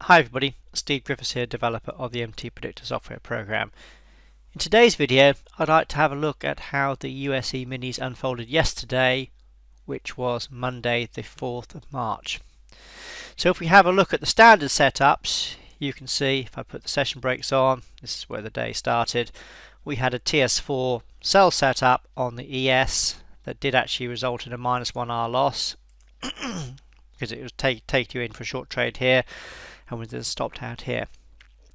Hi everybody, Steve Griffiths here, developer of the MTPredictor software program. In today's video, I'd like to have a look at how the USE minis unfolded yesterday, which was Monday the 4th of March. So if we have a look at the standard setups, you can see if I put the session breaks on, this is where the day started, we had a TS4 sell setup on the ES that did actually result in a -1 hour loss because it was take you in for a short trade here, and we then stopped out here.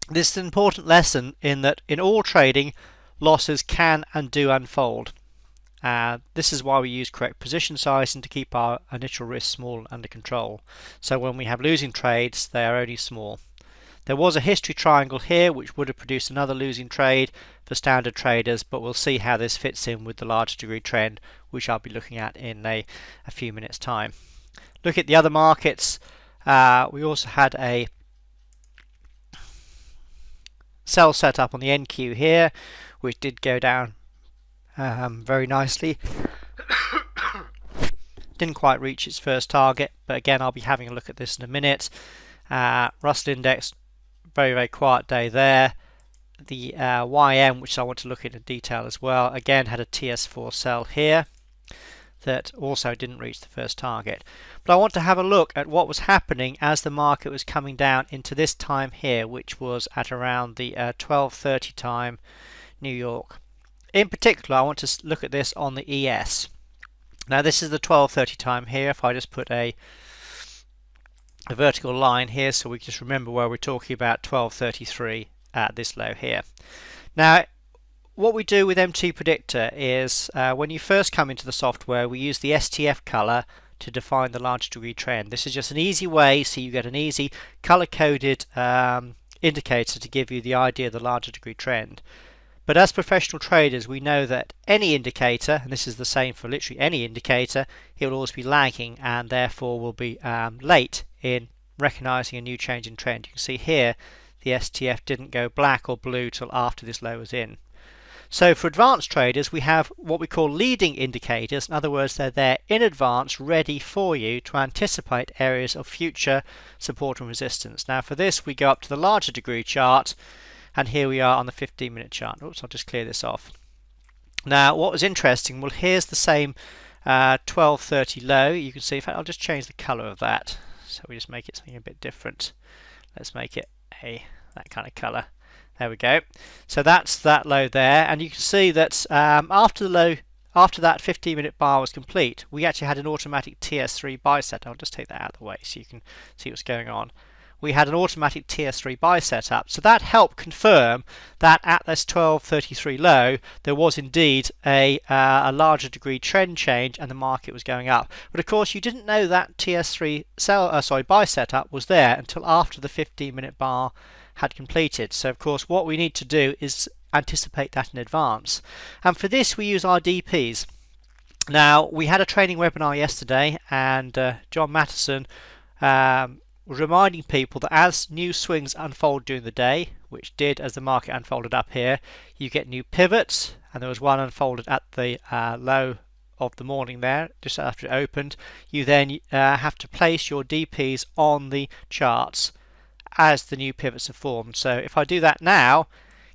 This is an important lesson in that in all trading, losses can and do unfold. This is why we use correct position sizing to keep our initial risk small and under control. So when we have losing trades, they are only small. There was a history triangle here which would have produced another losing trade for standard traders, but we'll see how this fits in with the larger degree trend, which I'll be looking at in a few minutes time. Look at the other markets. We also had a sell set up on the NQ here, which did go down very nicely. Didn't quite reach its first target, but again I'll be having a look at this in a minute. Russell Index, very quiet day there. The YM, which I want to look at in detail as well, again had a TS4 sell here that also didn't reach the first target. But I want to have a look at what was happening as the market was coming down into this time here, which was at around the 12:30 time New York. In particular, I want to look at this on the ES. Now this is the 12:30 time here. If I just put a vertical line here so we just remember where we're talking about 12:33 at this low here. Now what we do with MTPredictor is when you first come into the software, we use the STF color to define the large degree trend. This is just an easy way, so you get an easy color-coded indicator to give you the idea of the larger degree trend. But as professional traders, we know that any indicator, and this is the same for literally any indicator, it will always be lagging and therefore will be late in recognizing a new change in trend. You can see here the STF didn't go black or blue till after this low was in. So for advanced traders, we have what we call leading indicators. In other words, they're there in advance, ready for you to anticipate areas of future support and resistance. Now for this, we go up to the larger degree chart, and here we are on the 15-minute chart. Oops, I'll just clear this off. Now what was interesting, well, here's the same 12:30 low. You can see, in fact, I'll just change the color of that. So we just make it something a bit different. Let's make it that kind of color. There we go. So that's that low there, and you can see that after that 15-minute bar was complete, we actually had an automatic TS3 buy set. I'll just take that out of the way so you can see what's going on. We had an automatic TS3 buy set up, so that helped confirm that at this 12:33 low there was indeed a larger degree trend change and the market was going up. But of course you didn't know that TS3 buy setup was there until after the 15-minute bar had completed. So of course what we need to do is anticipate that in advance, and for this we use our DPs. Now we had a training webinar yesterday, and John Mattison was reminding people that as new swings unfold during the day, which did as the market unfolded up here, you get new pivots, and there was one unfolded at the low of the morning there just after it opened. You then have to place your DPs on the charts as the new pivots are formed. So if I do that now,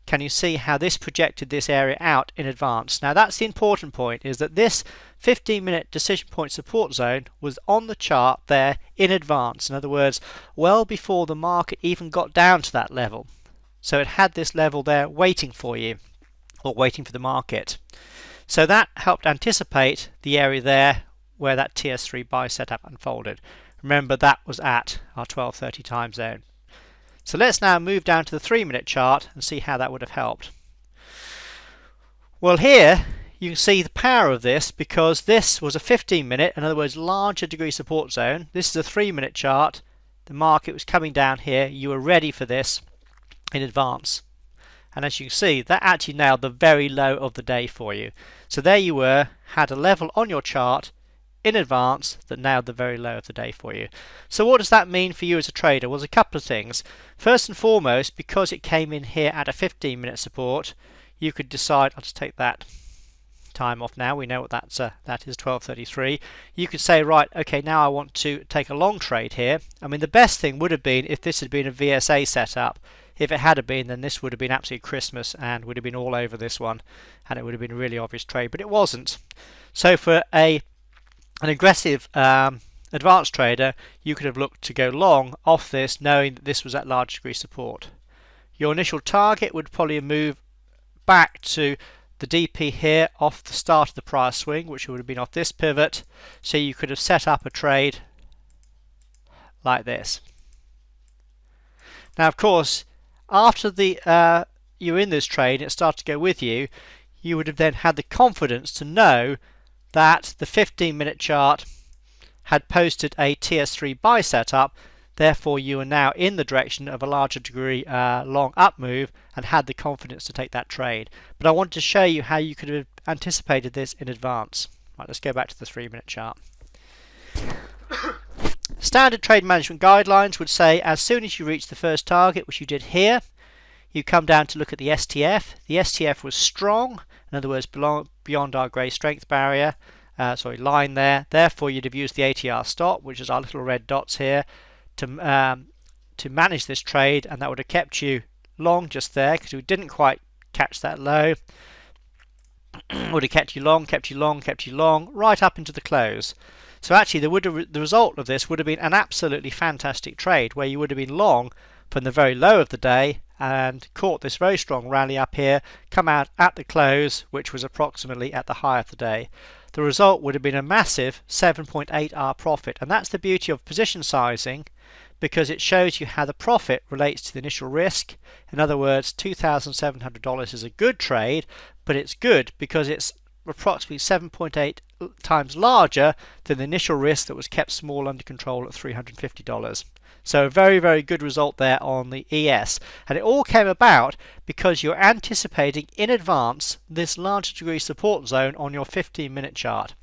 can you see how this projected this area out in advance? Now that's the important point, is that this 15-minute decision point support zone was on the chart there in advance. In other words, well before the market even got down to that level. So it had this level there waiting for you, or waiting for the market. So that helped anticipate the area there where that TS3 buy setup unfolded. Remember, that was at our 12:30 time zone. So let's now move down to the 3-minute chart and see how that would have helped. Well, here you can see the power of this, because this was a 15-minute, in other words larger degree support zone. This is a 3-minute chart. The market was coming down here. You were ready for this in advance, and as you can see, that actually nailed the very low of the day for you. So there you were, had a level on your chart in advance that nailed the very low of the day for you. So what does that mean for you as a trader? Well, there's a couple of things. First and foremost, because it came in here at a 15-minute support, you could decide, I'll just take that time off now. We know what that is, 12.33. You could say, right, okay, now I want to take a long trade here. I mean, the best thing would have been if this had been a VSA setup. If it had been, then this would have been absolute Christmas and would have been all over this one, and it would have been a really obvious trade, but it wasn't. So for an aggressive advanced trader, you could have looked to go long off this, knowing that this was at large degree support. Your initial target would probably move back to the DP here off the start of the prior swing, which would have been off this pivot, so you could have set up a trade like this. Now, of course, after you're in this trade and it started to go with you, you would have then had the confidence to know that the 15-minute chart had posted a TS3 buy setup. Therefore, you are now in the direction of a larger degree long up move and had the confidence to take that trade. But I wanted to show you how you could have anticipated this in advance. Right, let's go back to the 3-minute chart. Standard trade management guidelines would say as soon as you reach the first target, which you did here, you come down to look at the STF. The STF was strong, in other words, beyond our grey strength barrier, line there. Therefore, you'd have used the ATR stop, which is our little red dots here, to manage this trade, and that would have kept you long just there because we didn't quite catch that low. Would have kept you long, kept you long, kept you long, right up into the close. So actually, the result of this would have been an absolutely fantastic trade where you would have been long from the very low of the day and caught this very strong rally up here, come out at the close, which was approximately at the high of the day. The result would have been a massive 7.8R profit, and that's the beauty of position sizing, because it shows you how the profit relates to the initial risk. In other words, $2,700 is a good trade, but it's good because it's approximately 7.8 times larger than the initial risk that was kept small under control at $350. So a very, very good result there on the ES. And it all came about because you're anticipating in advance this larger degree support zone on your 15-minute chart.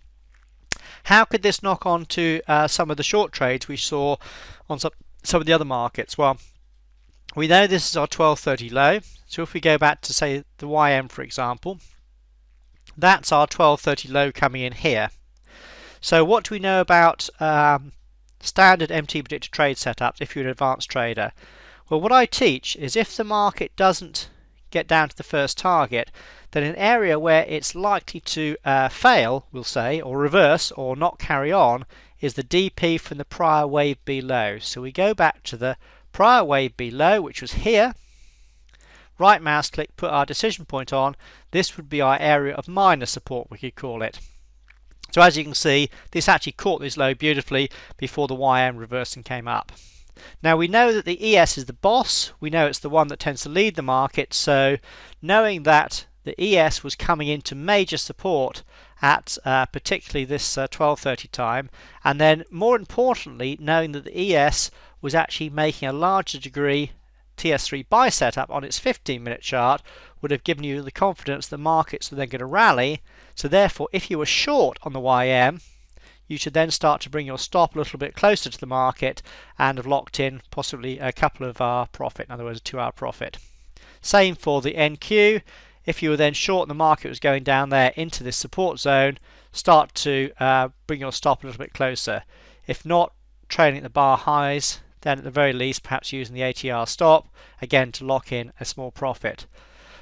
How could this knock on to some of the short trades we saw on some of the other markets? Well, we know this is our 1230 low. So if we go back to, say, the YM, for example, that's our 1230 low coming in here. So what do we know about standard MTPredictor trade setups if you're an advanced trader? Well, what I teach is if the market doesn't get down to the first target, then an area where it's likely to fail, we'll say, or reverse or not carry on, is the DP from the prior wave B low. So we go back to the prior wave B low, which was here. Right mouse click, put our decision point on. This would be our area of minor support, we could call it. So as you can see, this actually caught this low beautifully before the YM reversed and came up. Now we know that the ES is the boss. We know it's the one that tends to lead the market. So knowing that the ES was coming into major support at particularly this 12:30 time, and then more importantly, knowing that the ES was actually making a larger degree TS3 buy setup on its 15-minute chart, would have given you the confidence the markets were then going to rally. So therefore, if you were short on the YM, you should then start to bring your stop a little bit closer to the market and have locked in possibly a couple of hour profit, in other words a 2-hour profit. Same for the NQ. If you were then short and the market was going down there into this support zone, start to bring your stop a little bit closer. If not, trailing at the bar highs, then at the very least perhaps using the ATR stop again to lock in a small profit.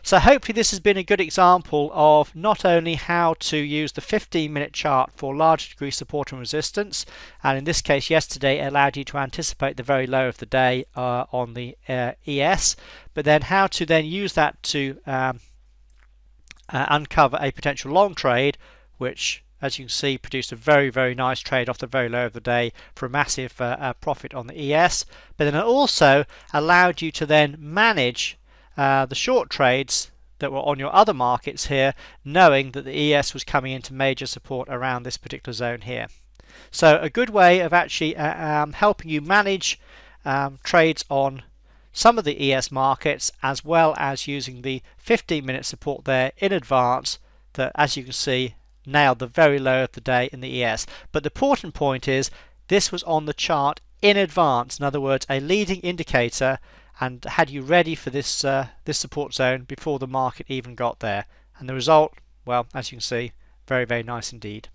So hopefully this has been a good example of not only how to use the 15-minute chart for large degree support and resistance, and in this case yesterday it allowed you to anticipate the very low of the day on the ES, but then how to then use that to uncover a potential long trade, which as you can see produced a very, very nice trade off the very low of the day for a massive profit on the ES. But then it also allowed you to then manage the short trades that were on your other markets here, knowing that the ES was coming into major support around this particular zone here. So a good way of actually helping you manage trades on some of the ES markets, as well as using the 15-minute support there in advance that, as you can see, nailed the very low of the day in the ES. But the important point is this was on the chart in advance, in other words a leading indicator, and had you ready for this this support zone before the market even got there. And the result, well, as you can see, very, very nice indeed.